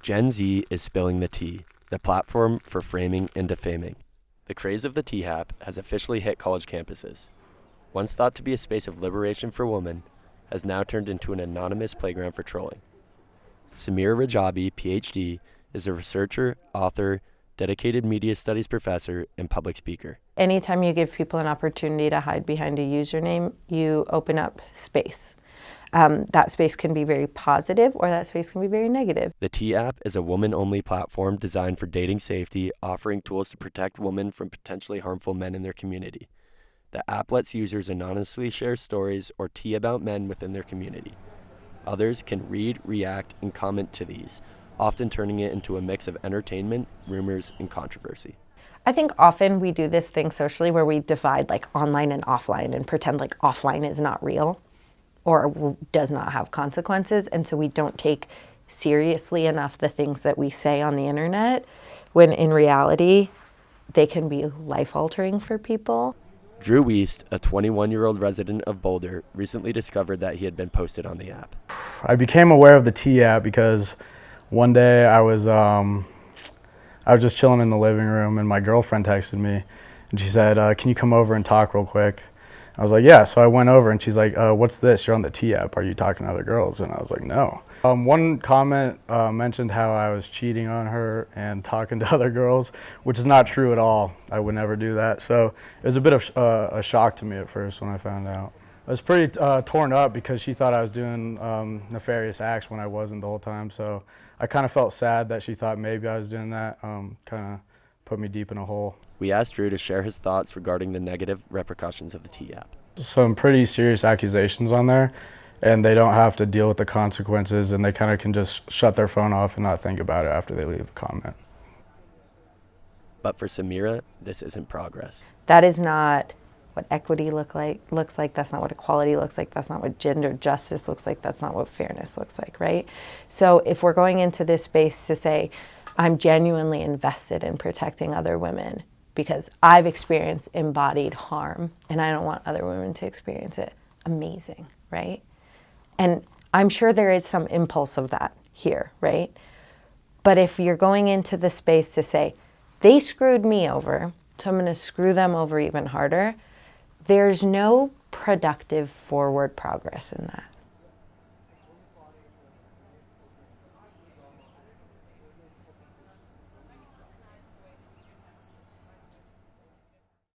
Gen Z is spilling the tea, the platform for framing and defaming. The craze of the T-Hap has officially hit college campuses. Once thought to be a space of liberation for women, has now turned into an anonymous playground for trolling. Samira Rajabi, Ph.D., is a researcher, author, dedicated media studies professor, and public speaker. Anytime you give people an opportunity to hide behind a username, you open up space. That space can be very positive or that space can be very negative. The T-App is a woman-only platform designed for dating safety, offering tools to protect women from potentially harmful men in their community. The app lets users anonymously share stories or tea about men within their community. Others can read, react, and comment to these, often turning it into a mix of entertainment, rumors, and controversy. I think often we do this thing socially where we divide like online and offline and pretend like offline is not real or does not have consequences, and so we don't take seriously enough the things that we say on the internet, when in reality they can be life-altering for people. Drew Wiest, a 21-year-old resident of Boulder, recently discovered that he had been posted on the app. I became aware of the T-App because one day I was just chilling in the living room and my girlfriend texted me and she said, can you come over and talk real quick? I was like, yeah. So I went over and she's like, what's this? You're on the T-App. Are you talking to other girls? And I was like, no. One comment mentioned how I was cheating on her and talking to other girls, which is not true at all. I would never do that. So it was a bit of a shock to me at first when I found out. I was pretty torn up because she thought I was doing nefarious acts when I wasn't the whole time. So I kind of felt sad that she thought maybe I was doing that. Kind of put me deep in a hole. We asked Drew to share his thoughts regarding the negative repercussions of the T-App. Some pretty serious accusations on there, and they don't have to deal with the consequences, and they kind of can just shut their phone off and not think about it after they leave a comment. But for Samira, this isn't progress. That is not what equity looks like. That's not what equality looks like. That's not what gender justice looks like. That's not what fairness looks like, right? So if we're going into this space to say, I'm genuinely invested in protecting other women because I've experienced embodied harm and I don't want other women to experience it, amazing, right? And I'm sure there is some impulse of that here, right? But if you're going into the space to say, they screwed me over, so I'm going to screw them over even harder, there's no productive forward progress in that.